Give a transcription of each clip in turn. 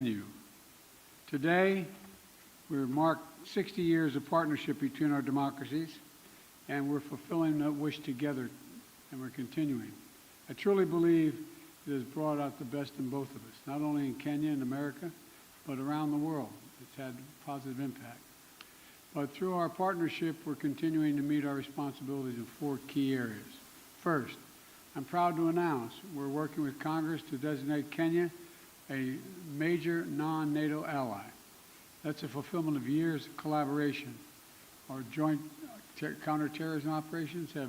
you. Today, we mark 60 years of partnership between our democracies, and we're fulfilling that wish together, and we're continuing. I truly believe it has brought out the best in both of us, not only in Kenya and America, but around the world. It's had a positive impact. But through our partnership, we're continuing to meet our responsibilities in 4 key areas. First, I'm proud to announce we're working with Congress to designate Kenya a major non-NATO ally. That's a fulfillment of years of collaboration. Our joint counterterrorism operations have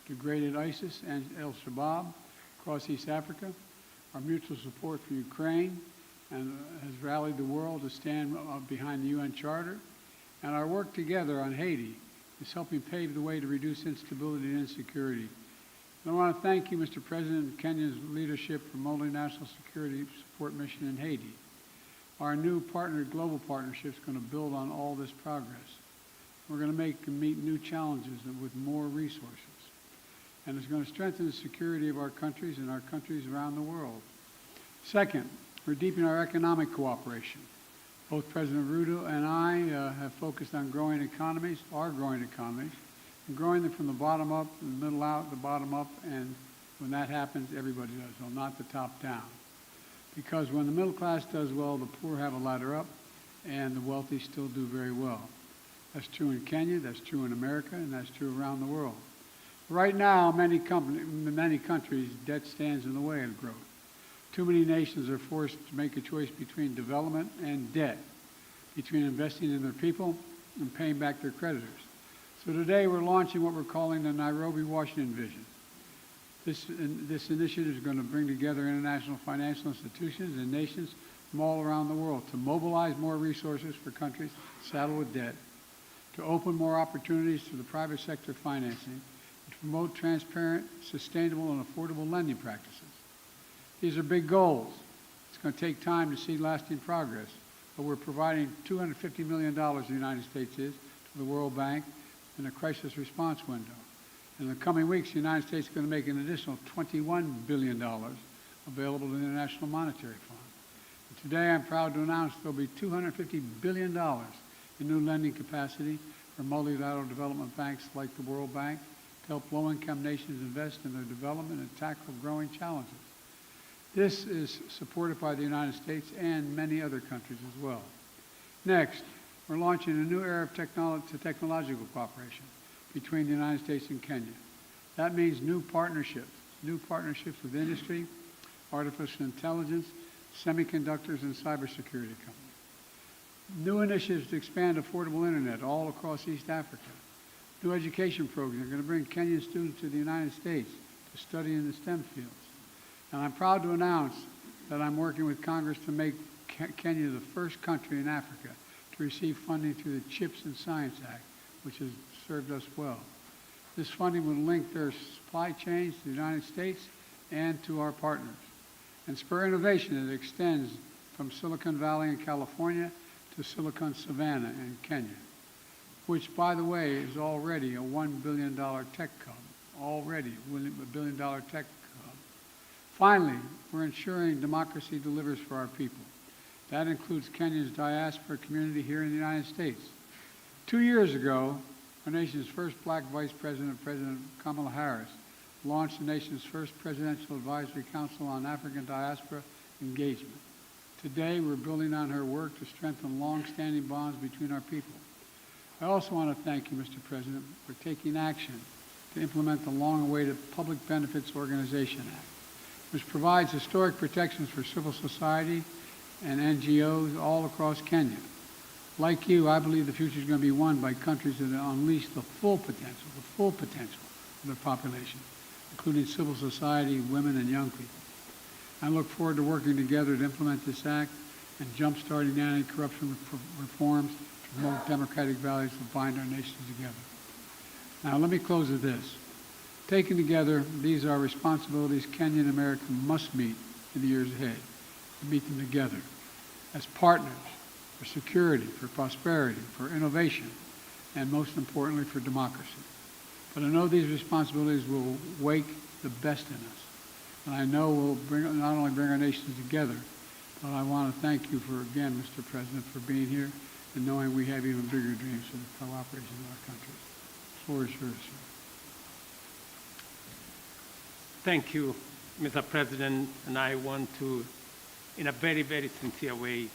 degraded ISIS and al-Shabaab across East Africa. Our mutual support for Ukraine and has rallied the world to stand behind the UN Charter. And our work together on Haiti is helping pave the way to reduce instability and insecurity. And I want to thank you, Mr. President, and Kenya's leadership for multinational security support mission in Haiti. Our new global partnership is going to build on all this progress. We're going to meet new challenges with more resources. And it's going to strengthen the security of our countries and our countries around the world. Second, we're deepening our economic cooperation. Both President Ruto and I have focused on growing economies, and growing them from the bottom up, the middle out, the bottom up, and when that happens, everybody does well, not the top down. Because when the middle class does well, the poor have a ladder up, and the wealthy still do very well. That's true in Kenya, that's true in America, and that's true around the world. Right now, many countries, debt stands in the way of growth. Too many nations are forced to make a choice between development and debt, between investing in their people and paying back their creditors. So today we're launching what we're calling the Nairobi, Washington Vision. This initiative is going to bring together international financial institutions and nations from all around the world to mobilize more resources for countries saddled with debt, to open more opportunities to the private sector financing, and to promote transparent, sustainable, and affordable lending practices. These are big goals. It's going to take time to see lasting progress, but we're providing $250 million, the United States is, to the World Bank in a crisis response window. In the coming weeks, the United States is going to make an additional $21 billion available to the International Monetary Fund. And today, I'm proud to announce there will be $250 billion in new lending capacity for multilateral development banks like the World Bank to help low-income nations invest in their development and tackle growing challenges. This is supported by the United States and many other countries as well. Next, we're launching a new era of technological cooperation between the United States and Kenya. That means new partnerships with industry, artificial intelligence, semiconductors, and cybersecurity companies. New initiatives to expand affordable internet all across East Africa. New education programs are going to bring Kenyan students to the United States to study in the STEM fields. And I'm proud to announce that I'm working with Congress to make Kenya the first country in Africa to receive funding through the CHIPS and Science Act, which has served us well. This funding will link their supply chains to the United States and to our partners, and spur innovation that extends from Silicon Valley in California to Silicon Savannah in Kenya, which, by the way, is already a $1 billion tech hub. Already a $1 billion tech hub. Finally, we're ensuring democracy delivers for our people. That includes Kenya's diaspora community here in the United States. 2 years ago, our nation's first black vice president, President Kamala Harris, launched the nation's first Presidential Advisory Council on African Diaspora Engagement. Today, we're building on her work to strengthen long-standing bonds between our people. I also want to thank you, Mr. President, for taking action to implement the long-awaited Public Benefits Organization Act, which provides historic protections for civil society and NGOs all across Kenya. Like you, I believe the future is going to be won by countries that unleash the full potential of their population, including civil society, women, and young people. I look forward to working together to implement this act and jump-starting anti-corruption reforms to promote democratic values that bind our nations together. Now, let me close with this. Taken together, these are responsibilities Kenya and America must meet in the years ahead. To meet them together as partners for security, for prosperity, for innovation, and most importantly, for democracy. But I know these responsibilities will wake the best in us. And I know will not only bring our nations together, Well, I want to thank you for, again, Mr. President, for being here and knowing we have even bigger dreams for the cooperation of our countries. The floor is yours, sir. Thank you, Mr. President, and I want to, in a very, very sincere way,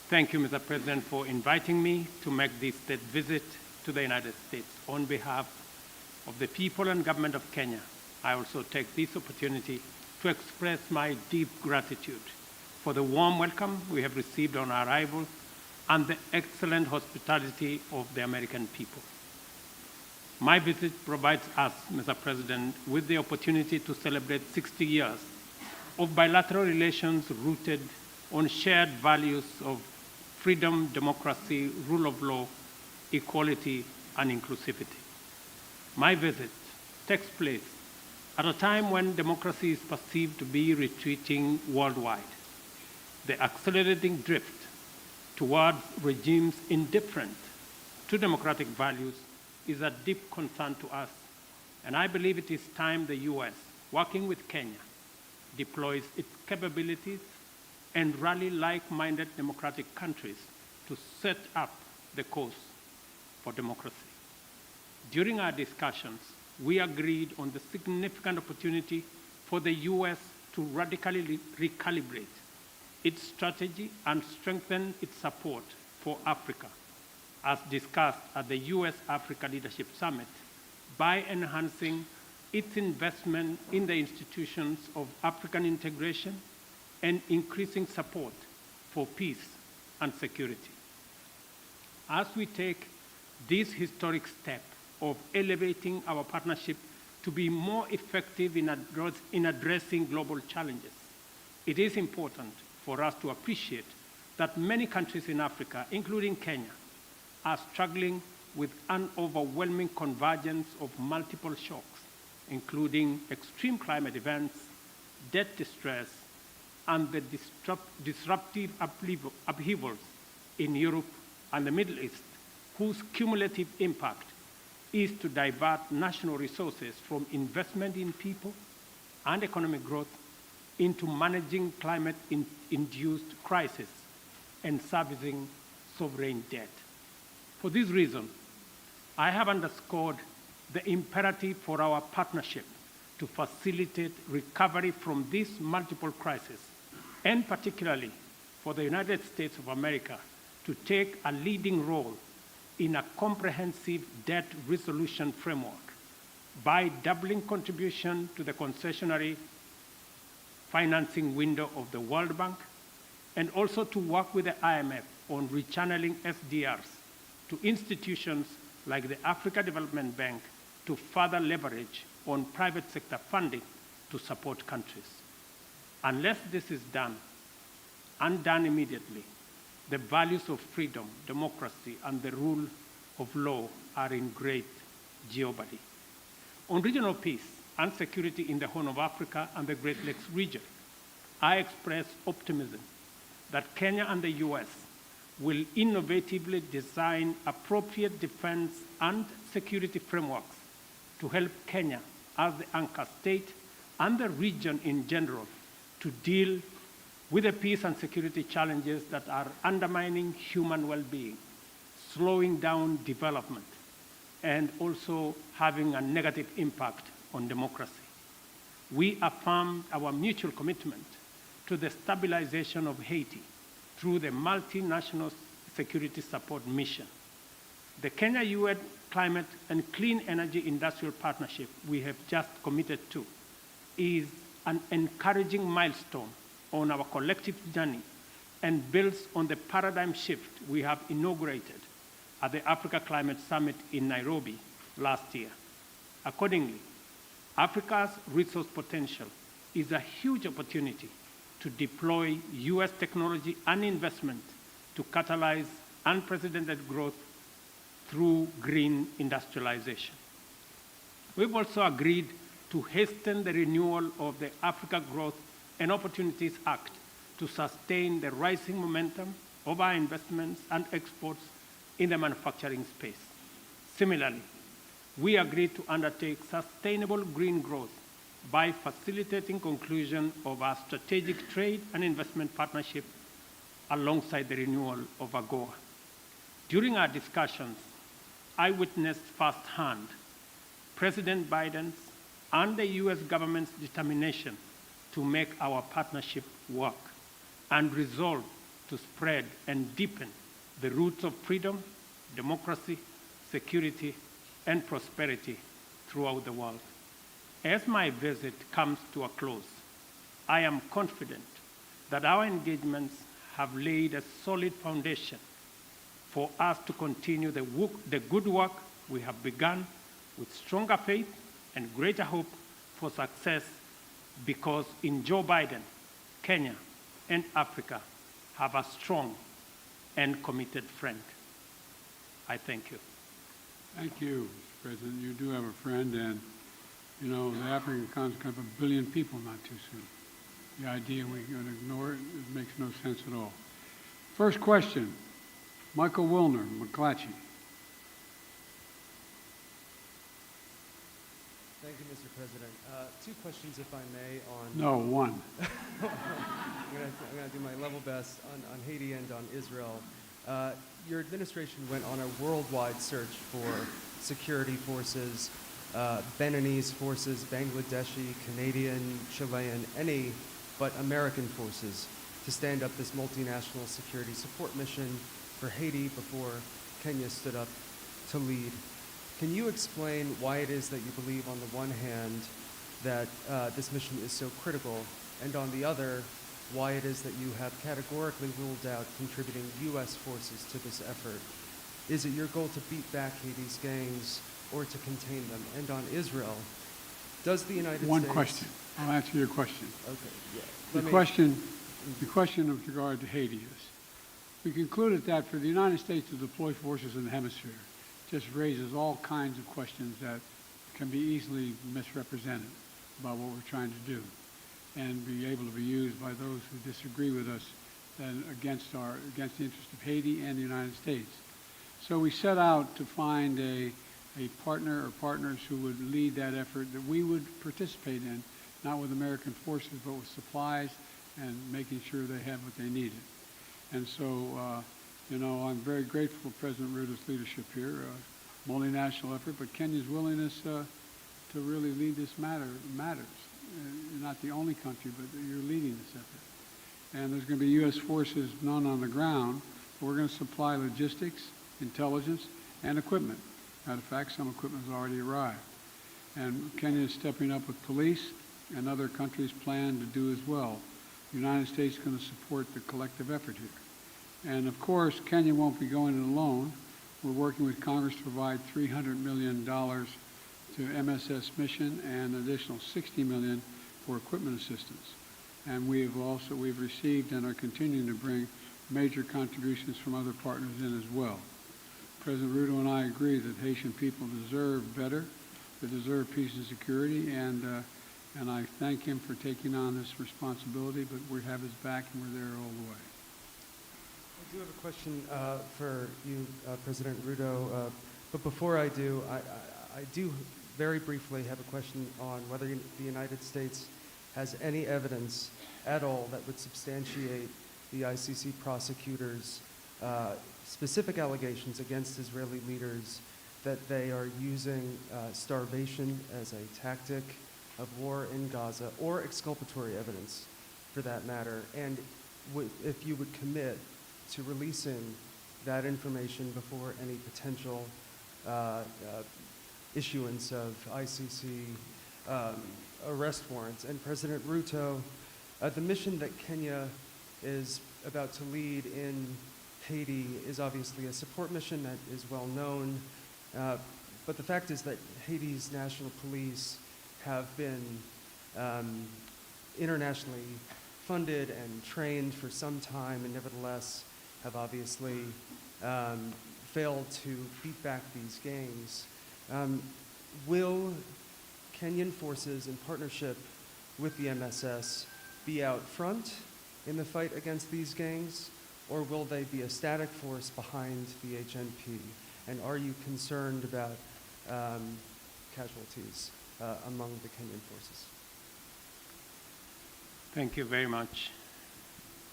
thank you, Mr. President, for inviting me to make this state visit to the United States. On behalf of the people and government of Kenya, I also take this opportunity to express my deep gratitude for the warm welcome we have received on our arrival and the excellent hospitality of the American people. My visit provides us, Mr. President, with the opportunity to celebrate 60 years of bilateral relations rooted on shared values of freedom, democracy, rule of law, equality, and inclusivity. My visit takes place at a time when democracy is perceived to be retreating worldwide. The accelerating drift towards regimes indifferent to democratic values is a deep concern to us, and I believe it is time the U.S., working with Kenya, deploys its capabilities and rally like-minded democratic countries to set up the course for democracy. During our discussions, we agreed on the significant opportunity for the U.S. to radically recalibrate its strategy and strengthen its support for Africa, as discussed at the U.S.-Africa Leadership Summit, by enhancing its investment in the institutions of African integration and increasing support for peace and security. As we take this historic step of elevating our partnership to be more effective in addressing global challenges, it is important for us to appreciate that many countries in Africa, including Kenya, are struggling with an overwhelming convergence of multiple shocks, including extreme climate events, debt distress, and the disruptive upheavals in Europe and the Middle East, whose cumulative impact is to divert national resources from investment in people and economic growth into managing climate-induced crises and servicing sovereign debt. For this reason, I have underscored the imperative for our partnership to facilitate recovery from these multiple crises, and particularly for the United States of America to take a leading role in a comprehensive debt resolution framework by doubling contribution to the concessionary financing window of the World Bank, and also to work with the IMF on rechanneling SDRs to institutions like the Africa Development Bank to further leverage on private sector funding to support countries. Unless this is done, and done immediately, the values of freedom, democracy, and the rule of law are in great jeopardy. On regional peace and security in the Horn of Africa and the Great Lakes region, I express optimism that Kenya and the US will innovatively design appropriate defense and security frameworks to help Kenya as the anchor state and the region in general to deal with the peace and security challenges that are undermining human well-being, slowing down development, and also having a negative impact on democracy. We affirmed our mutual commitment to the stabilization of Haiti through the multinational security support mission. The Kenya-UN Climate and Clean Energy Industrial Partnership we have just committed to is an encouraging milestone on our collective journey and builds on the paradigm shift we have inaugurated at the Africa Climate Summit in Nairobi last year. Accordingly, Africa's resource potential is a huge opportunity to deploy US technology and investment to catalyze unprecedented growth through green industrialization. We've also agreed to hasten the renewal of the Africa Growth and Opportunities Act to sustain the rising momentum of our investments and exports in the manufacturing space. Similarly, we agreed to undertake sustainable green growth by facilitating conclusion of our strategic trade and investment partnership alongside the renewal of AGOA. During our discussions, I witnessed firsthand President Biden's and the U.S. government's determination to make our partnership work and resolve to spread and deepen the roots of freedom, democracy, security, and prosperity throughout the world. As my visit comes to a close, I am confident that our engagements have laid a solid foundation for us to continue the good work we have begun with stronger faith and greater hope for success, because in Joe Biden, Kenya and Africa have a strong and committed friend. I thank you. Thank you, Mr. President. You do have a friend, and you know, the African continent can have 1 billion people not too soon. The idea we're going to ignore it makes no sense at all. First question, Michael Wilner, McClatchy. Thank you, Mr. President. Two questions, if I may, on... No, one. I'm going to do my level best on Haiti and on Israel. Your administration went on a worldwide search for security forces, Beninese forces, Bangladeshi, Canadian, Chilean, any but American forces to stand up this multinational security support mission for Haiti before Kenya stood up to lead. Can you explain why it is that you believe, on the one hand, that this mission is so critical, and on the other, why it is that you have categorically ruled out contributing U.S. forces to this effort? Is it your goal to beat back Haiti's gangs or to contain them? And on Israel, does the United States... One question. I'll answer your question. Okay, yeah. The question with regard to Haiti is, we concluded that for the United States to deploy forces in the hemisphere just raises all kinds of questions that can be easily misrepresented about what we're trying to do, and be able to be used by those who disagree with us and against the interest of Haiti and the United States. So we set out to find a partner or partners who would lead that effort that we would participate in, not with American forces, but with supplies and making sure they have what they needed. And so, you know, I'm very grateful for President Ruto's leadership here, multinational effort, but Kenya's willingness to really lead this matters. You're not the only country, but you're leading this effort. And there's going to be U.S. forces, none on the ground, but we're going to supply logistics, intelligence, and equipment. Matter of fact, some equipment has already arrived. And Kenya is stepping up with police, and other countries plan to do as well. The United States is going to support the collective effort here. And of course, Kenya won't be going it alone. We're working with Congress to provide $300 million to MSS mission and an additional $60 million for equipment assistance. And we've received and are continuing to bring major contributions from other partners in as well. President Ruto and I agree that Haitian people deserve better. They deserve peace and security, and I thank him for taking on this responsibility, but we have his back and we're there all the way. I do have a question for you, President Ruto, but before I do, I do very briefly have a question on whether the United States has any evidence at all that would substantiate the ICC prosecutors' specific allegations against Israeli leaders that they are using starvation as a tactic of war in Gaza, or exculpatory evidence for that matter, and if you would commit to releasing that information before any potential issuance of ICC arrest warrants. And President Ruto, the mission that Kenya is about to lead in Haiti is obviously a support mission that is well known, but the fact is that Haiti's national police have been internationally funded and trained for some time, and nevertheless have obviously failed to beat back these gangs. Will Kenyan forces in partnership with the MSS be out front in the fight against these gangs, or will they be a static force behind the HNP? And are you concerned about casualties among the Kenyan forces? Thank you very much.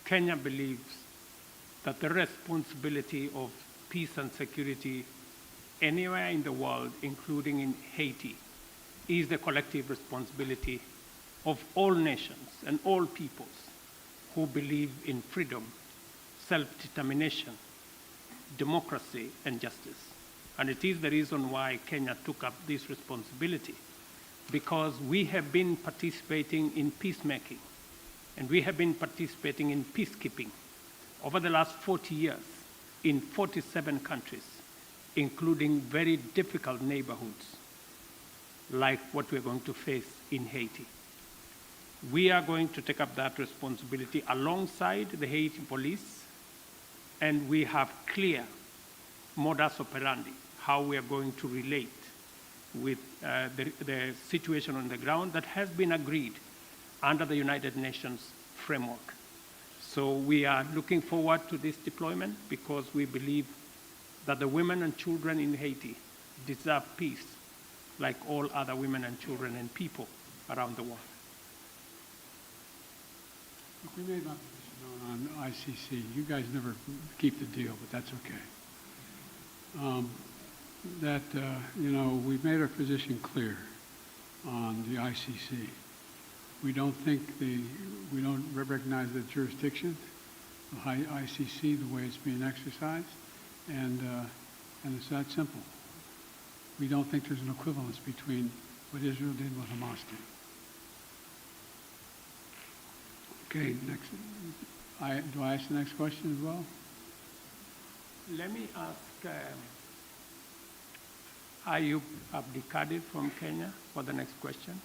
Kenya believes that the responsibility of peace and security anywhere in the world, including in Haiti, is the collective responsibility of all nations and all peoples who believe in freedom, self-determination, democracy, and justice. And it is the reason why Kenya took up this responsibility, because we have been participating in peacemaking, and we have been participating in peacekeeping over the last 40 years in 47 countries, including very difficult neighborhoods like what we're going to face in Haiti. We are going to take up that responsibility alongside the Haiti police, and we have clear modus operandi, how we are going to relate with the situation on the ground that has been agreed under the United Nations framework. So we are looking forward to this deployment because we believe that the women and children in Haiti deserve peace like all other women and children and people around the world. We made my position known on ICC. You guys never keep the deal, but that's okay. We've made our position clear on the ICC. We don't recognize the jurisdiction of ICC the way it's being exercised, and it's that simple. We don't think there's an equivalence between what Israel did and what Hamas did. Okay, next. Do I ask the next question as well? Let me ask Ayub Abdikadir from Kenya for the next question.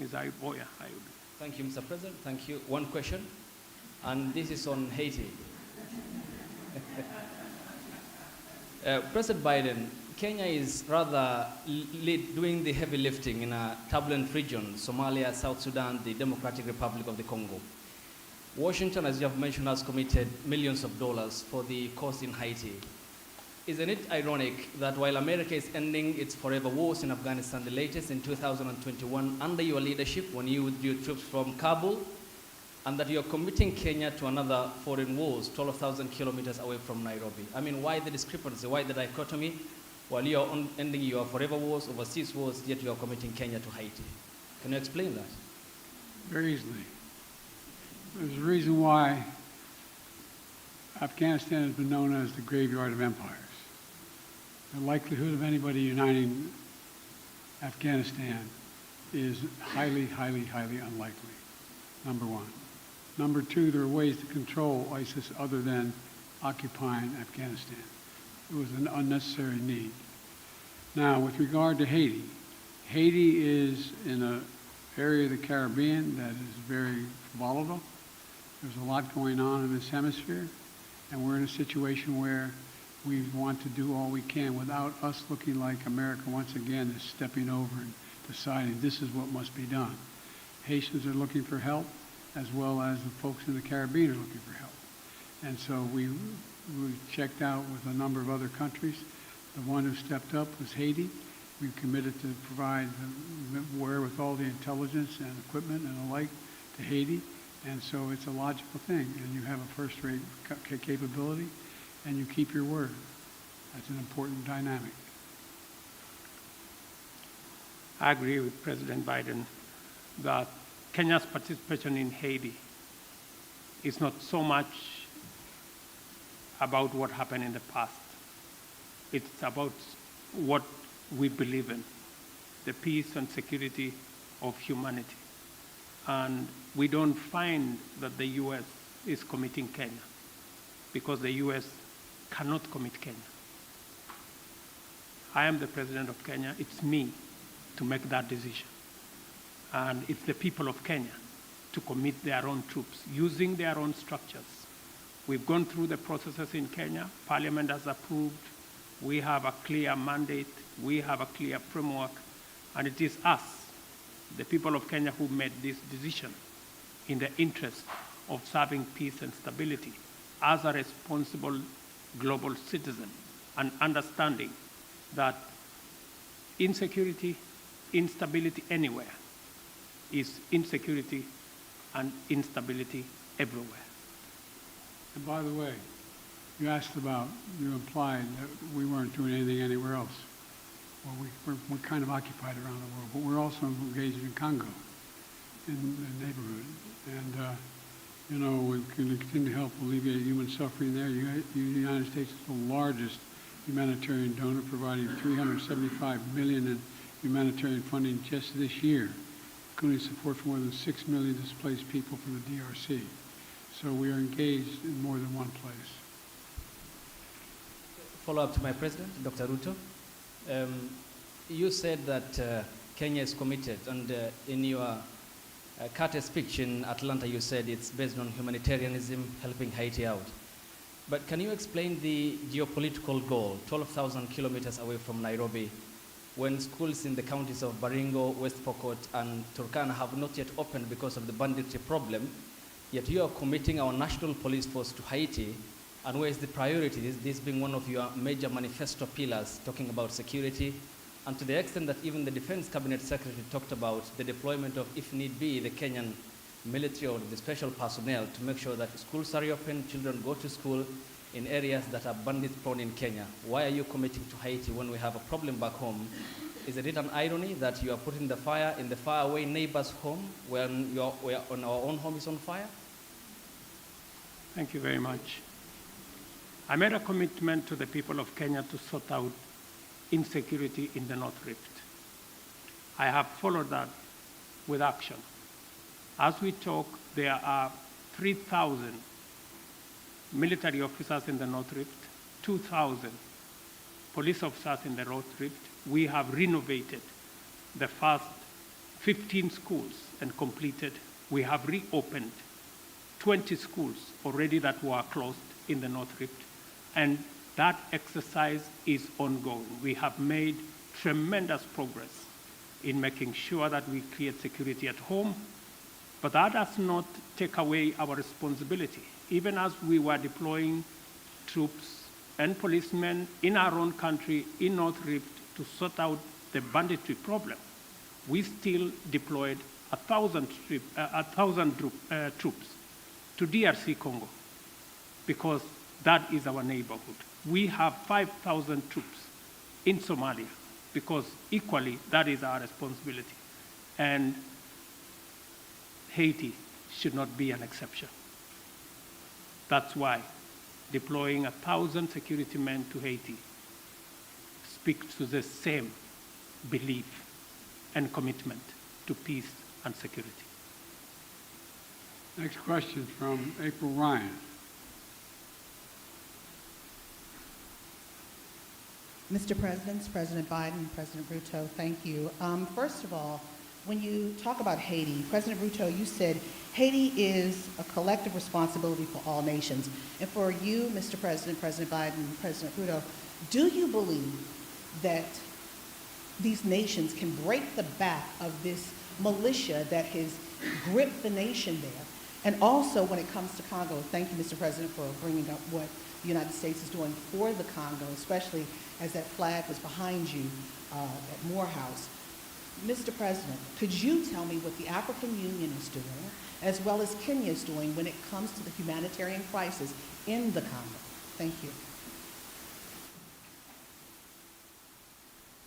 Is Ayub? Oh, yeah, Ayub. Thank you, Mr. President. Thank you. One question, and this is on Haiti. President Biden, Kenya is rather doing the heavy lifting in a turbulent region, Somalia, South Sudan, the Democratic Republic of the Congo. Washington, as you have mentioned, has committed millions of dollars for the cause in Haiti. Isn't it ironic that while America is ending its forever wars in Afghanistan, the latest in 2021, under your leadership, when you withdrew troops from Kabul, and that you're committing Kenya to another foreign wars 12,000 kilometers away from Nairobi? I mean, why the discrepancy, why the dichotomy? While you're ending your forever wars, overseas wars, yet you're committing Kenya to Haiti. Can you explain that? Very easily. There's a reason why Afghanistan has been known as the graveyard of empires. The likelihood of anybody uniting Afghanistan is highly, highly, highly unlikely, number one. Number two, there are ways to control ISIS other than occupying Afghanistan. It was an unnecessary need. Now, with regard to Haiti, Haiti is in an area of the Caribbean that is very volatile. There's a lot going on in this hemisphere, and we're in a situation where we want to do all we can without us looking like America once again is stepping over and deciding this is what must be done. Haitians are looking for help, as well as the folks in the Caribbean are looking for help. And so we checked out with a number of other countries. The one who stepped up was Haiti. We committed to provide the wherewithal, the intelligence and equipment and the like to Haiti. And so it's a logical thing. And you have a first-rate capability, and you keep your word. That's an important dynamic. I agree with President Biden that Kenya's participation in Haiti is not so much about what happened in the past. It's about what we believe in, the peace and security of humanity. And we don't find that the U.S. is committing Kenya because the U.S. cannot commit Kenya. I am the president of Kenya. It's me to make that decision. And it's the people of Kenya to commit their own troops using their own structures. We've gone through the processes in Kenya. Parliament has approved. We have a clear mandate. We have a clear framework. And it is us, the people of Kenya, who made this decision in the interest of serving peace and stability as a responsible global citizen, and understanding that insecurity, instability anywhere is insecurity and instability everywhere. And by the way, you implied that we weren't doing anything anywhere else. Well, we're kind of occupied around the world, but we're also engaged in Congo, in the neighborhood. And, we're going to continue to help alleviate human suffering there. The United States is the largest humanitarian donor, providing $375 million in humanitarian funding just this year, including support for more than 6 million displaced people from the DRC. So we are engaged in more than one place. Follow up to my president, Dr. Ruto. You said that Kenya is committed, and in your Carter speech in Atlanta, you said it's based on humanitarianism, helping Haiti out. But can you explain the geopolitical goal, 12,000 kilometers away from Nairobi, when schools in the counties of Baringo, West Pokot, and Turkana have not yet opened because of the banditry problem, yet you are committing our national police force to Haiti, and where is the priority? This being one of your major manifesto pillars, talking about security, and to the extent that even the Defense Cabinet Secretary talked about the deployment of, if need be, the Kenyan military or the special personnel to make sure that schools are open, children go to school in areas that are bandit-prone in Kenya. Why are you committing to Haiti when we have a problem back home? Is it an irony that you are putting the fire in the faraway neighbor's home when on our own home is on fire? Thank you very much. I made a commitment to the people of Kenya to sort out insecurity in the North Rift. I have followed that with action. As we talk, there are 3,000 military officers in the North Rift, 2,000 police officers in the North Rift. We have renovated the first 15 schools and completed. We have reopened 20 schools already that were closed in the North Rift, and that exercise is ongoing. We have made tremendous progress in making sure that we create security at home, but that does not take away our responsibility. Even as we were deploying troops and policemen in our own country, in North Rift, to sort out the banditry problem, we still deployed 1,000 troops to DRC Congo, because that is our neighborhood. We have 5,000 troops in Somalia, because equally that is our responsibility. And Haiti should not be an exception. That's why deploying 1,000 security men to Haiti speaks to the same belief and commitment to peace and security. Next question from April Ryan. Mr. President, President Biden, President Ruto, thank you. First of all, when you talk about Haiti, President Ruto, you said Haiti is a collective responsibility for all nations. And for you, Mr. President, President Biden, President Ruto, do you believe that these nations can break the back of this militia that has gripped the nation there? And also, when it comes to Congo, thank you, Mr. President, for bringing up what the United States is doing for the Congo, especially as that flag was behind you at Morehouse. Mr. President, could you tell me what the African Union is doing, as well as Kenya is doing, when it comes to the humanitarian crisis in the Congo? Thank you.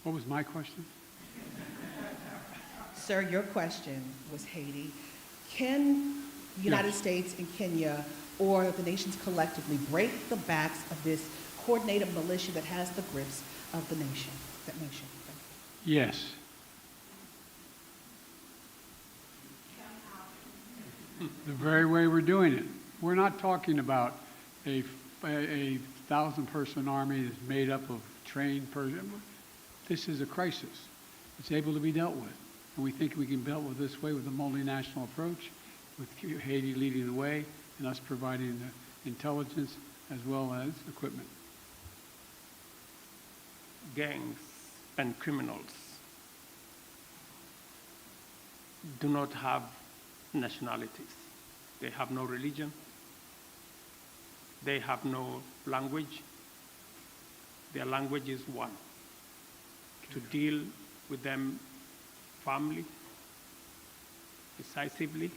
What was my question? Sir, your question was Haiti. Can the United States and Kenya, or the nations collectively, break the backs of this coordinated militia that has the grips of the nation, that nation? Yes. The very way we're doing it. We're not talking about a 1,000-person army that's made up of trained persons. This is a crisis. It's able to be dealt with. And we think we can deal with this way with a multinational approach, with Haiti leading the way and us providing the intelligence as well as equipment. Gangs and criminals do not have nationalities. They have no religion. They have no language. Their language is one. To deal with them firmly, decisively,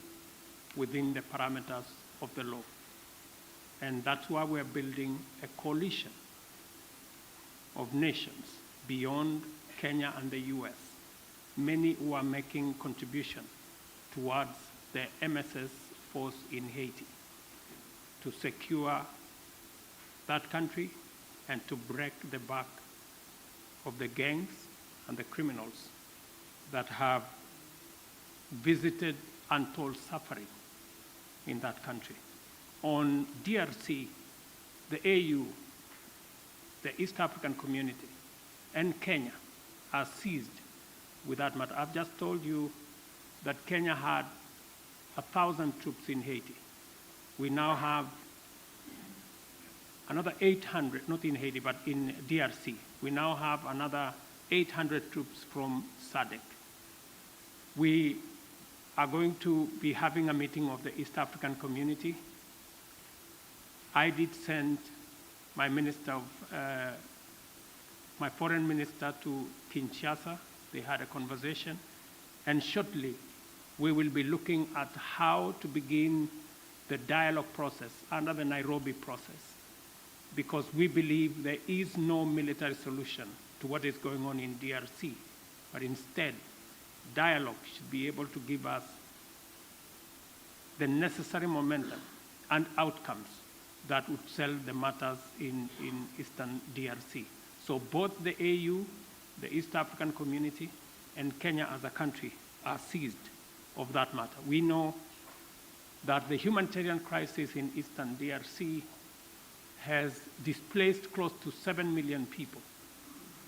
within the parameters of the law. And that's why we're building a coalition of nations beyond Kenya and the US, many who are making contribution towards the MSS force in Haiti to secure that country and to break the back of the gangs and the criminals that have visited untold suffering in that country. On DRC, the AU, the East African Community, and Kenya are seized with that matter. I've just told you that Kenya had 1,000 troops in Haiti. We now have another 800, not in Haiti, but in DRC. We now have another 800 troops from SADC. We are going to be having a meeting of the East African Community. I did send my my foreign minister to Kinshasa. They had a conversation, and shortly we will be looking at how to begin the dialogue process under the Nairobi process, because we believe there is no military solution to what is going on in DRC, but instead, dialogue should be able to give us the necessary momentum and outcomes that would settle the matters in Eastern DRC. So both the AU, the East African Community, and Kenya as a country are seized of that matter. We know that the humanitarian crisis in Eastern DRC has displaced close to 7 million people.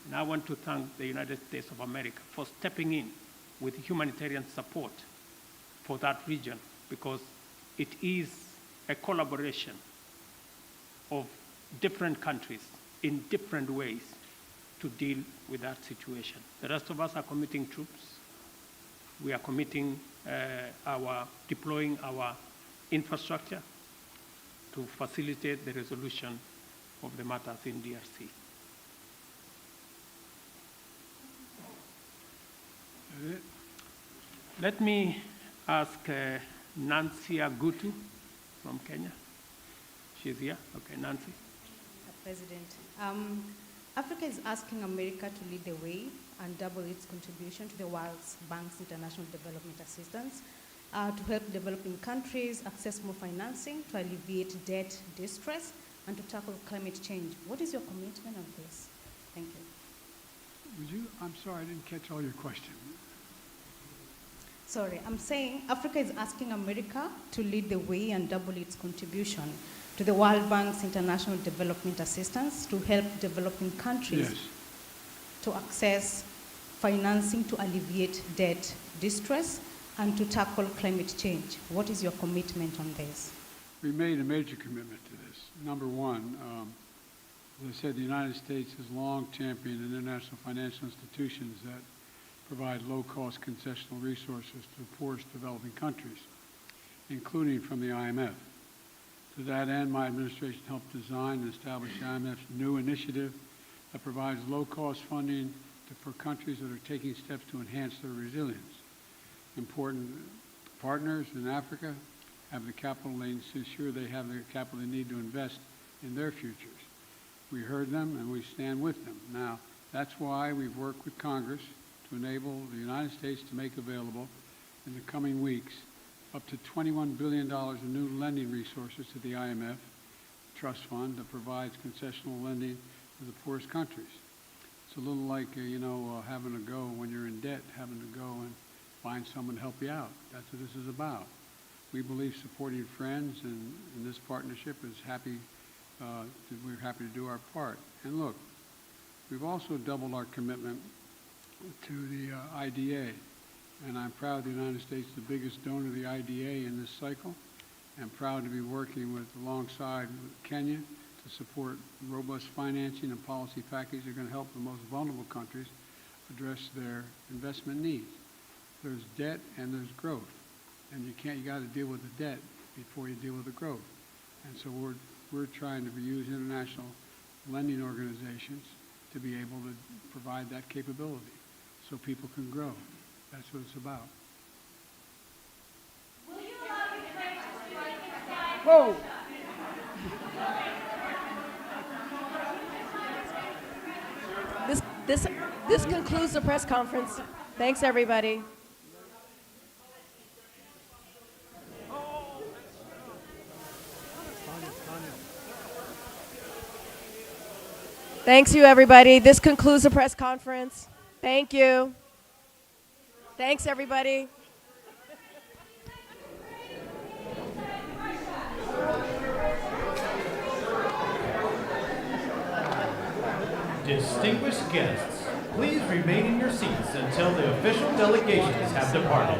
And I want to thank the United States of America for stepping in with humanitarian support for that region, because it is a collaboration of different countries in different ways to deal with that situation. The rest of us are committing troops. We are committing deploying our infrastructure to facilitate the resolution of the matters in DRC. Let me ask Nancy Agutu from Kenya. She's here. Okay, Nancy. Mr. President, Africa is asking America to lead the way and double its contribution to the World Bank's international development assistance to help developing countries access more financing, to alleviate debt distress, and to tackle climate change. What is your commitment on this? Thank you. I'm sorry, I didn't catch all your question. Sorry, I'm saying Africa is asking America to lead the way and double its contribution to the World Bank's international development assistance to help developing countries Yes. to access financing to alleviate debt distress and to tackle climate change. What is your commitment on this? We made a major commitment to this. Number one, as I said, the United States has long championed international financial institutions that provide low-cost concessional resources to the poorest developing countries, including from the IMF. To that end, my administration helped design and establish the IMF's new initiative that provides low-cost funding for countries that are taking steps to enhance their resilience. Important partners in Africa have the capital they need to ensure they have the capital they need to invest in their futures. We heard them and we stand with them. Now, that's why we've worked with Congress to enable the United States to make available in the coming weeks up to $21 billion in new lending resources to the IMF Trust Fund that provides concessional lending to the poorest countries. It's a little like, having to go when you're in debt, having to go and find someone to help you out. That's what this is about. We believe supporting friends and this partnership is we're happy to do our part. And look, we've also doubled our commitment to the IDA. And I'm proud the United States is the biggest donor to the IDA in this cycle. I'm proud to be working alongside Kenya to support robust financing and policy packages that are going to help the most vulnerable countries address their investment needs. There's debt and there's growth. And you got to deal with the debt before you deal with the growth. And so we're trying to use international lending organizations to be able to provide that capability so people can grow. That's what it's about. Will you allow me to Whoa! This concludes the press conference. Thanks, everybody. Thanks, you, everybody. This concludes the press conference. Thank you. Thanks, everybody. Distinguished guests, please remain in your seats until the official delegations have departed.